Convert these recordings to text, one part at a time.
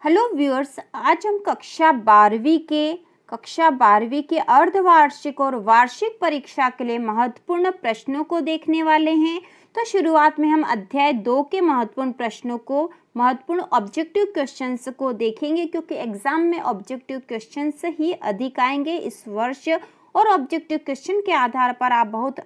Hello viewers, आज हम कक्षा 12वीं के अर्धवार्षिक और वार्षिक परीक्षा के लिए महत्वपूर्ण प्रश्नों को देखने वाले हैं। तो शुरुआत में हम अध्याय 2 के महत्वपूर्ण ऑब्जेक्टिव क्वेश्चंस को देखेंगे, क्योंकि एग्जाम में ऑब्जेक्टिव क्वेश्चंस ही अधिक आएंगे इस वर्ष और ऑब्जेक्टिव क्वेश्चन के आधार पर आप बहुत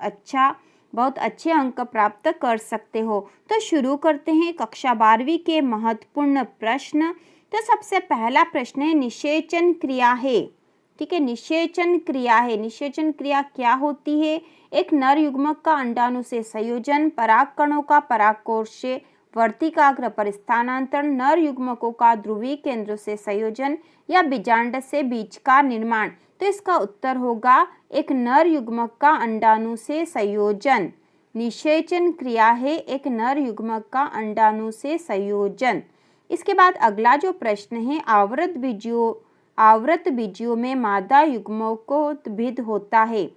अच्छे अंक प्राप्त कर सकते हो। तो शुरू करते हैं कक्षा 12वीं के महत्वपूर्ण प्रश्न। तो सबसे पहला प्रश्न है, निषेचन क्रिया है। ठीक है, निषेचन क्रिया क्या होती है? एक नर युग्मक का अंडाणु से संयोजन, परागकणों का परागकोश से वर्तिकाग्र पर स्थानांतरण, नर युग्मकों का ध्रुवीय केंद्र से संयोजन या बीजांड से बीज का निर्माण। तो इसका उत्तर होगा एक नर युग्मक का अंडाणु से संयोजन। निषेचन क्रिया है एक नर युग्मक का अंडाणु से संयोजन। इसके बाद अगला जो प्रश्न है, आवृत बीजियों में मादा युग्मकोद्भिद होता है।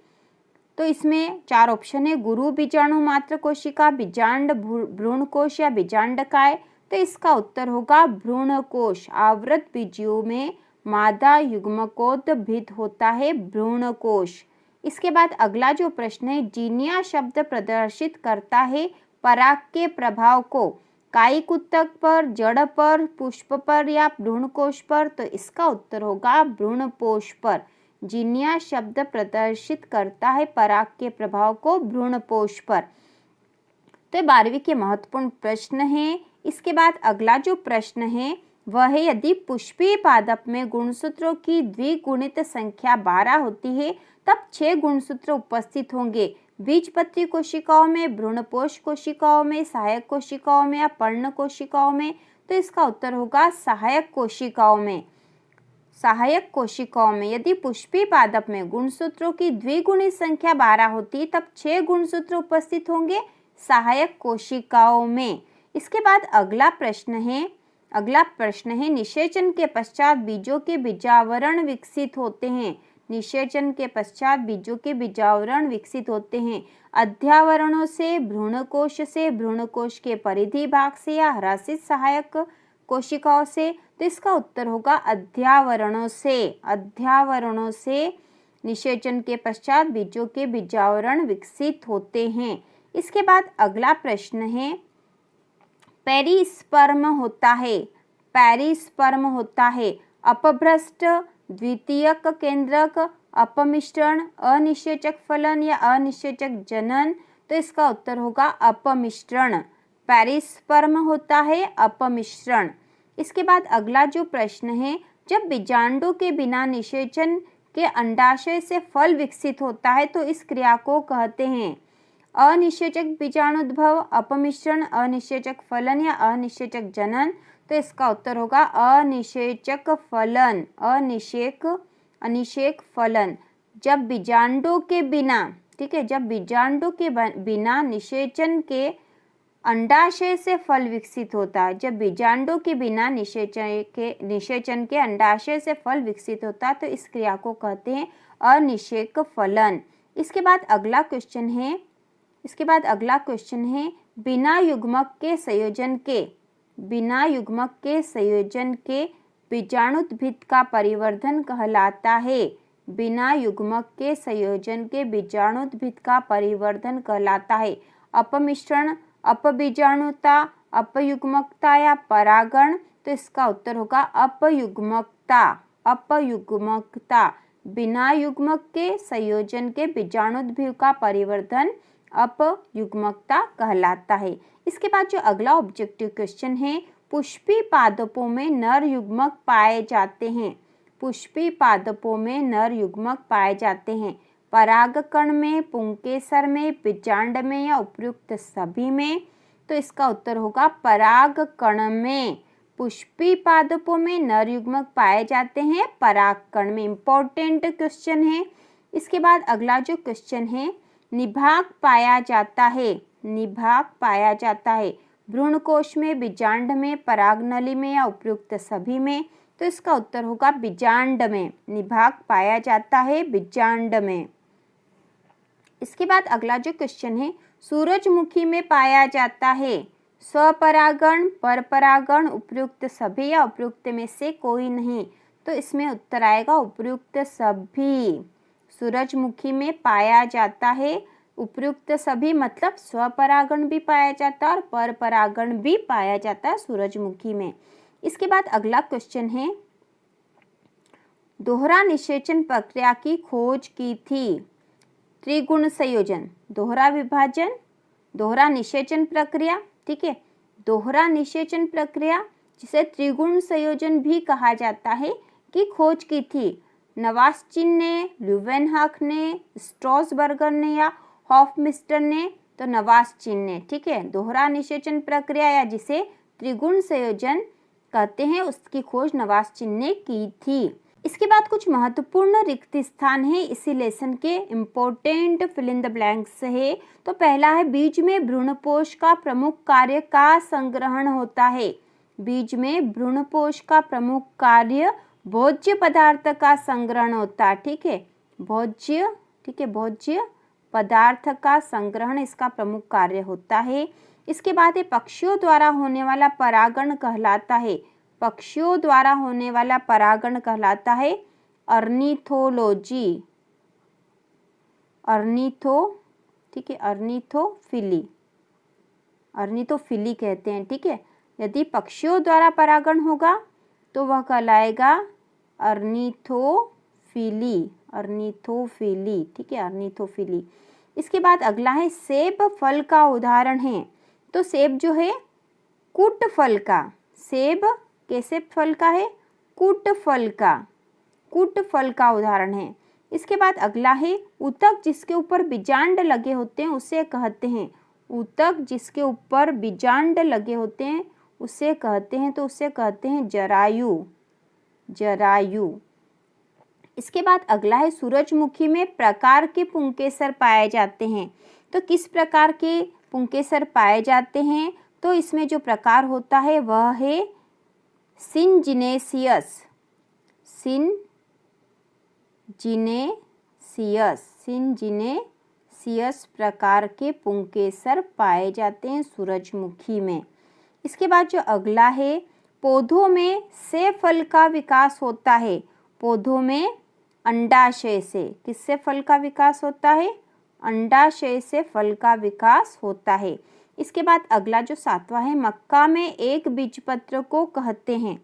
तो इसमें 4 ऑप्शन है, गुरु बीजाणु मात्र कोशिका, बीजांड भ्रूणकोश या बीजांडकाय। तो इसका उत्तर होगा भ्रूणकोश। आवृत बीजियों में मादा युग्मकोद्भिद होता है भ्रूणकोश। इसके बाद अगला जो प्रश्न है, जीनिया शब्द प्रदर्शित करता है पराग के प्रभाव को, कायिक ऊतक पर, जड़ पर, पुष्प पर या भ्रूणकोश पर। तो इसका उत्तर होगा भ्रूणकोश पर। जीनिया शब्द प्रदर्शित करता है पराग के प्रभाव को भ्रूणकोश पर। तो 12वीं के महत्वपूर्ण प्रश्न है। इसके बाद अगला जो प्रश्न है वह है, यदि पुष्पीय पादप में गुणसूत्रों की द्विगुणित संख्या 12 होती है तब 6 गुणसूत्र उपस्थित होंगे। बीजपत्री कोशिकाओं में, भ्रूणपोष कोशिकाओं में, सहायक कोशिकाओं में या पर्ण कोशिकाओं में। तो इसका उत्तर होगा सहायक कोशिकाओं में। सहायक कोशिकाओं में यदि पुष्पीय पादप में गुणसूत्रों की द्विगुणित संख्या 12 होती तब 6 गुणसूत्र उपस्थित होंगे सहायक कोशिकाओं में। इसके बाद अगला प्रश्न है, निषेचन के पश्चात बीजों के बीजावरण विकसित होते हैं। निषेचन के पश्चात बीजों के बीजावरण विकसित होते हैं अध्यावरणों से, भ्रूणकोश के परिधि भाग से या ह्रासित सहायक कोशिकाओं से। तो इसका उत्तर होगा अध्यावरणों से निषेचन के पश्चात बीजों के बीजावरण विकसित होते हैं। इसके बाद अगला प्रश्न है, पेरिस्पर्म होता है अपभ्रष्ट, द्वितीयक केंद्रक, अपमिश्रण, अनिषेचक फलन या अनिषेचक जनन। तो इसका उत्तर होगा अपमिश्रण। पेरिस्पर्म होता है अपमिश्रण। इसके बाद अगला जो प्रश्न है, जब बीजांडों के बिना निषेचन के अंडाशय से फल विकसित होता है तो इस क्रिया को कहते हैं अनिषेचक बीजाणुद्भव, अपमिश्रण, अनिषेचक फलन या अनिषेचक जनन। तो इसका उत्तर होगा अनिषेचक फलन। अनिषेक फलन। जब बीजांडों के बिना, ठीक है, जब बीजांडों के बिना निषेचन के अंडाशय से फल विकसित होता है, जब बीजांडों के बिना निषेचन के अंडाशय से फल विकसित होता है तो इस क्रिया को कहते हैं अनिषेक फलन। इसके बाद अगला क्वेश्चन है, बिना युग्मक के संयोजन के बीजाणुद्भिद का परिवर्धन कहलाता है। बिना युग्मक के संयोजन के बीजाणुद्भिद का परिवर्धन कहलाता है अपमिश्रण, अपबीजाणुता, अपयुग्मकता या परागण। तो इसका उत्तर होगा अपयुग्मकता। बिना युग्मक के संयोजन के बीजाणुद्भिद का परिवर्धन अपयुग्मकता कहलाता है। इसके बाद जो अगला ऑब्जेक्टिव क्वेश्चन है, पुष्पीय पादपों में नर युग्मक पाए जाते हैं परागकण में, पुंकेसर में, बीजांड में या उपयुक्त सभी में। तो इसका उत्तर होगा परागकण में। पुष्पीय पादपों में नर युग्मक पाए जाते हैं परागकण में। इंपॉर्टेंट क्वेश्चन है। इसके बाद अगला जो क्वेश्चन है, निभाग पाया जाता है भ्रूणकोश में, बीजांड में, परागनली में या उपयुक्त सभी में। तो इसका उत्तर होगा बीजांड में। निभाग पाया जाता है बीजांड में। इसके बाद अगला जो क्वेश्चन है, सूरजमुखी में पाया जाता है स्वपरागण, परपरागण, उपयुक्त सभी या उपयुक्त में से कोई नहीं। तो इसमें उत्तर आएगा उपयुक्त सभी। सूरजमुखी में पाया जाता है उपयुक्त सभी, मतलब स्वपरागण भी पाया जाता है और परपरागण भी पाया जाता है सूरजमुखी में। इसके बाद अगला क्वेश्चन है, दोहरा निषेचन प्रक्रिया की खोज की थी। त्रिगुण संयोजन, दोहरा विभाजन, दोहरा निषेचन प्रक्रिया, ठीक है। दोहरा निषेचन प्रक्रिया जिसे त्रिगुण संयोजन भी कहा जाता है की खोज की थी नवास्चिन ने, ल्यूवेनहॉक ने, स्ट्रॉसबर्गर ने या हॉफमिस्टर ने। तो नवास्चिन ने, ठीक है। दोहरा निषेचन प्रक्रिया या जिसे त्रिगुण संयोजन कहते हैं उसकी खोज नवास्चिन ने की थी। इसके बाद कुछ महत्वपूर्ण रिक्त स्थान है इसी लेसन के, important fill in the blanks है। तो पहला है, बीज में भ्रूणपोष का प्रमुख कार्य का संग्रहण होता है। बीज में भ्रूणपोष का प्रमुख कार्य भोज्य पदार्थ का संग्रहण होता है, ठीक है। भोज्य, ठीक है, भोज्य पदार्थ का संग्रहण इसका प्रमुख कार्य होता है। इसके बाद ये पक्षियों द्वारा होने वाला परागण कहलाता है। पक्षियों द्वारा होने वाला परागण कहलाता है अर्निथोलॉजी, ठीक है, अर्निथोफिली, अर्निथोफिली कहते हैं, ठीक है। यदि पक्षियों द्वारा परागण होगा तो वह कहलाएगा अर्निथोफिली, ठीक है, अर्निथोफिली। इसके बाद अगला है, सेब फल का उदाहरण है। तो सेब जो है कुट फल का, सेब कैसे फल का है, कुट फल का उदाहरण है। इसके बाद अगला है, ऊतक जिसके ऊपर बीजांड लगे होते हैं उसे कहते हैं, ऊतक जिसके ऊपर बीजांड लगे होते हैं उसे कहते हैं, तो उसे कहते हैं जरायु। इसके बाद अगला है, सूरजमुखी में प्रकार के पुंकेसर पाए जाते हैं। तो किस प्रकार के पुंकेसर पाए जाते हैं, तो इसमें जो प्रकार होता है वह है सिनजिनेसियस प्रकार के पुंकेसर पाए जाते हैं सूरजमुखी में। इसके बाद जो अगला है, पौधों में से फल का विकास होता है। पौधों में अंडाशय से, किससे फल का विकास होता है, अंडाशय से फल का विकास होता है। इसके बाद अगला जो 7वां है, मक्का में एक बीजपत्र को कहते हैं।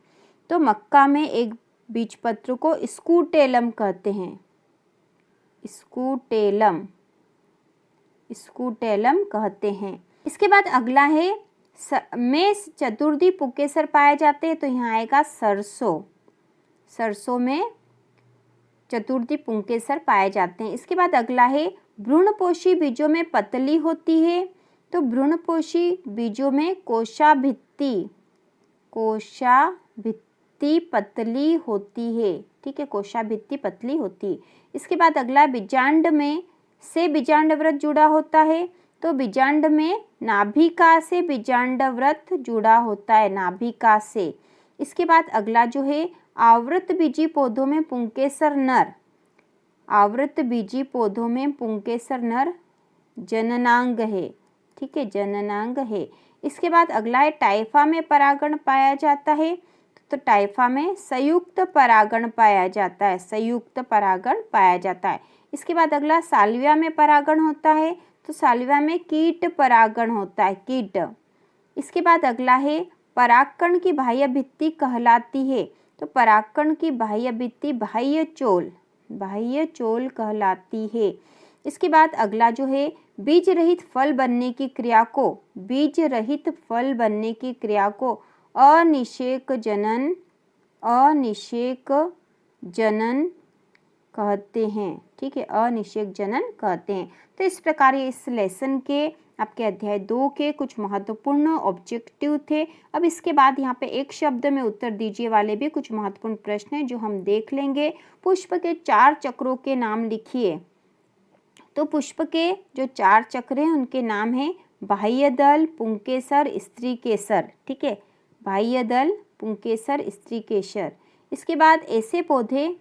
तो मक्का में एक बीजपत्र को स्कूटेलम कहते हैं, स्कूटेलम कहते हैं। इसके बाद अगला है, में चतुर्थी पुंकेसर पाए जाते हैं। तो यहाँ आएगा सरसों में चतुर्थी पुंकेसर पाए जाते हैं। इसके बाद अगला है, भ्रूणपोषी बीजों में पतली होती है। तो भ्रूणपोषी बीजों में कोशाभित्ति पतली होती है, ठीक है, कोशाभित्ति पतली होती है। इसके बाद अगला, बीजांड में से बीजांडव्रत जुड़ा होता है। तो बीजांड में नाभिका से बीजांडव्रत जुड़ा होता है, नाभिका से। इसके बाद अगला जो है, आवृत बीजी पौधों में पुंकेसर नर जननांग है, ठीक है, जननांग है। इसके बाद अगला है, टाइफा में परागण पाया जाता है। तो टाइफा में संयुक्त परागण पाया जाता है, इसके बाद अगला, साल्विया में परागण होता है। तो साल्विया में कीट परागण होता है, कीट। इसके बाद अगला है, परागकण की बाह्य भित्ति कहलाती है। तो परागकण की बाह्य भित्ति बाह्य चोल कहलाती है। इसके बाद अगला जो है, बीज रहित फल बनने की क्रिया को अनिषेक जनन कहते हैं, ठीक है, अनिषेक जनन कहते हैं। तो इस प्रकार ये इस लेसन के आपके अध्याय 2 के कुछ महत्वपूर्ण ऑब्जेक्टिव थे। अब इसके बाद यहाँ पे एक शब्द में उत्तर दीजिए वाले भी कुछ महत्वपूर्ण प्रश्न हैं जो हम देख लेंगे। पुष्प के 4 चक्रों के नाम लिखिए। तो पुष्प के जो 4 चक्र हैं उनके नाम हैं बाह्य दल, पुंकेसर, स्त्री केसर, ठीक है, बाह्य दल, पुंकेसर, स्त्री केसर। इसके बाद ऐसे पौधे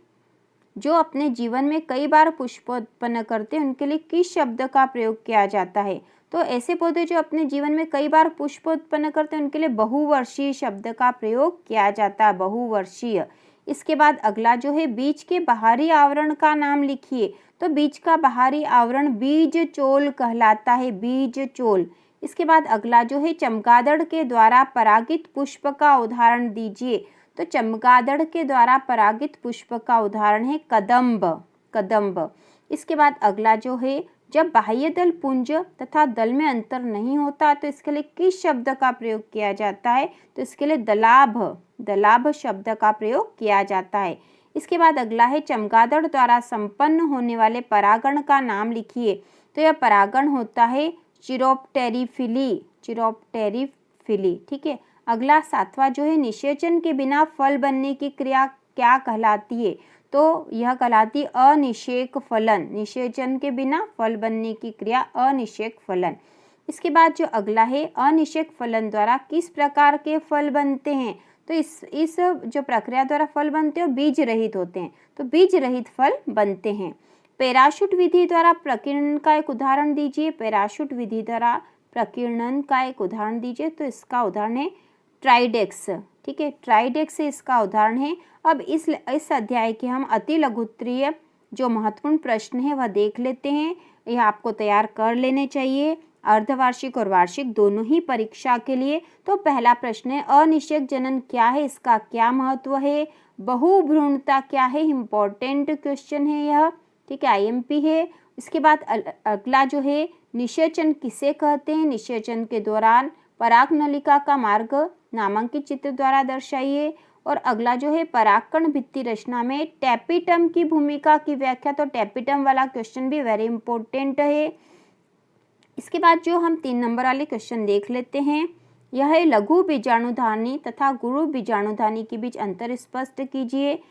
जो अपने जीवन में कई बार पुष्प उत्पन्न करते हैं उनके लिए किस शब्द का प्रयोग किया जाता है? तो ऐसे पौधे जो अपने जीवन में कई बार पुष्प उत्पन्न करते हैं उनके लिए बहुवर्षीय शब्द का प्रयोग किया जाता है, बहुवर्षीय। इसके बाद अगला जो है बीज के बाहरी आवरण का नाम लिखिए। तो बीज का बाहरी आवरण बीज चोल कहलाता है, बीज चोल। इसके बाद अगला जो है चमगादड़ के द्वारा परागित पुष्प का उदाहरण दीजिए। तो चमगादड़ के द्वारा परागित पुष्प का उदाहरण है कदम्ब, कदम्ब। इसके बाद अगला जो है जब बाह्य दल पुंज तथा दल में अंतर नहीं होता तो इसके लिए किस शब्द का प्रयोग किया जाता है? तो इसके लिए दलाभ, दलाभ शब्द का प्रयोग किया जाता है। इसके बाद अगला है चमगादड़ द्वारा संपन्न होने वाले परागण का नाम लिखिए। तो यह परागण होता है चिरोप्टेरिफिली, चिरोप्टेरिफिली। ठीक है। अगला 7वां जो है निषेचन के बिना फल बनने की क्रिया क्या कहलाती है? तो यह कहलाती अनिषेक फलन, निषेचन के बिना फल बनने की क्रिया अनिषेक फलन। इसके बाद जो अगला है अनिषेक फलन द्वारा किस प्रकार के फल बनते हैं? तो इस जो प्रक्रिया द्वारा फल बनते हैं बीज रहित होते हैं, तो बीज रहित फल बनते हैं। पैराशूट विधि द्वारा प्रकीर्णन का एक उदाहरण दीजिए। पैराशूट विधि द्वारा प्रकीर्णन का एक उदाहरण दीजिए। तो इसका उदाहरण है ट्राइडेक्स। ठीक है, ट्राइडेक्स इसका उदाहरण है। अब इस अध्याय के हम अति लघुत्तरीय जो महत्वपूर्ण प्रश्न है वह देख लेते हैं। यह आपको तैयार कर लेने चाहिए अर्धवार्षिक और वार्षिक दोनों ही परीक्षा के लिए। तो पहला प्रश्न है अनिषेक जनन क्या है, इसका क्या महत्व है? बहुभ्रूणता क्या है? इम्पोर्टेंट क्वेश्चन है यह। ठीक है, आईएमपी है। इसके बाद अगला जो है निषेचन किसे कहते हैं? निषेचन के दौरान पराग नलिका का मार्ग नामांकित चित्र द्वारा दर्शाइए। और अगला जो है परागकण भित्ति रचना में टैपिटम की भूमिका की व्याख्या। तो टैपिटम वाला क्वेश्चन भी वेरी इंपॉर्टेंट है। इसके बाद जो हम 3 नंबर वाले क्वेश्चन देख लेते हैं। यह है लघु बीजाणुधानी तथा गुरु बीजाणुधानी के बीच अंतर स्पष्ट कीजिए।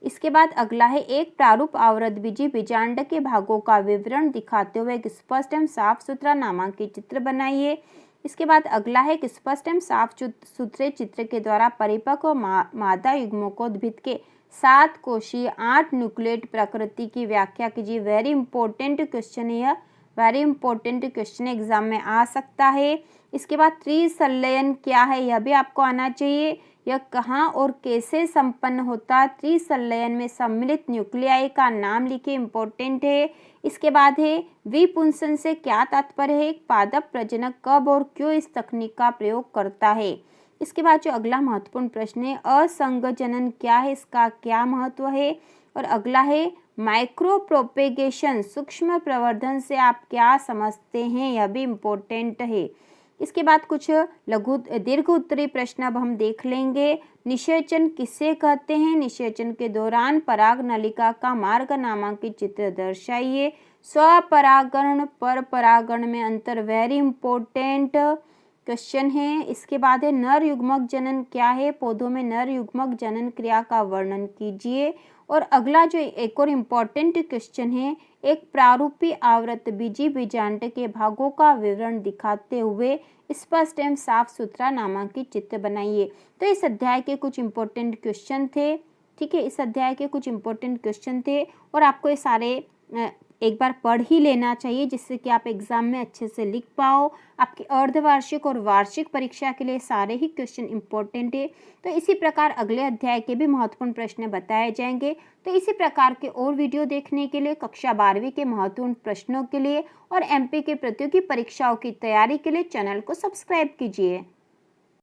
इसके बाद अगला है एक प्रारूप आवृतबीजी बीजांड के भागों का विवरण दिखाते हुए एक स्पष्ट एवं साफ सुथरा नामांकित चित्र बनाइए। इसके बाद अगला है कि स्पष्ट एवं साफ सुथरे चित्र के द्वारा परिपक्व और मादा युग्मकोद्भिद के 7 कोशीय 8 न्यूक्लिएट प्रकृति की व्याख्या कीजिए। वेरी इंपॉर्टेंट क्वेश्चन है यह, वेरी इंपॉर्टेंट क्वेश्चन एग्जाम में आ सकता है। इसके बाद त्रिसंलयन क्या है यह भी आपको आना चाहिए। यह कहाँ और कैसे संपन्न होता है? त्रिसंलयन में सम्मिलित न्यूक्लियाई का नाम लिखिए, इंपॉर्टेंट है। इसके बाद है विपुंसन से क्या तात्पर्य है? एक पादप प्रजनक कब और क्यों इस तकनीक का प्रयोग करता है? इसके बाद जो अगला महत्वपूर्ण प्रश्न है असंगजनन क्या है, इसका क्या महत्व है? और अगला है माइक्रो प्रोपेगेशन सूक्ष्म प्रवर्धन से आप क्या समझते हैं, यह भी इम्पोर्टेंट है। इसके बाद कुछ दीर्घ उत्तरी प्रश्न अब हम देख लेंगे। निषेचन किसे कहते हैं? निषेचन के दौरान पराग नलिका का मार्ग नामांकित चित्र दर्शाइए। स्वपरागण पर परागण में अंतर, वेरी इंपॉर्टेंट क्वेश्चन है। इसके बाद है नर युग्मक जनन क्या है? पौधों में नर युग्मक जनन क्रिया का वर्णन कीजिए। और अगला जो एक और इम्पॉर्टेंट क्वेश्चन है एक प्रारूपी आवृतबीजी बीजांड के भागों का विवरण दिखाते हुए स्पष्ट एवं साफ सुथरा नामांकित चित्र बनाइए। तो इस अध्याय के कुछ इम्पोर्टेंट क्वेश्चन थे। ठीक है, इस अध्याय के कुछ इम्पोर्टेंट क्वेश्चन थे और आपको ये सारे एक बार पढ़ ही लेना चाहिए जिससे कि आप एग्जाम में अच्छे से लिख पाओ। आपकी अर्धवार्षिक और वार्षिक परीक्षा के लिए सारे ही क्वेश्चन इम्पोर्टेंट है। तो इसी प्रकार अगले अध्याय के भी महत्वपूर्ण प्रश्न बताए जाएंगे। तो इसी प्रकार के और वीडियो देखने के लिए कक्षा 12वीं के महत्वपूर्ण प्रश्नों के लिए और एमपी के प्रतियोगी परीक्षाओं की तैयारी के लिए चैनल को सब्सक्राइब कीजिए।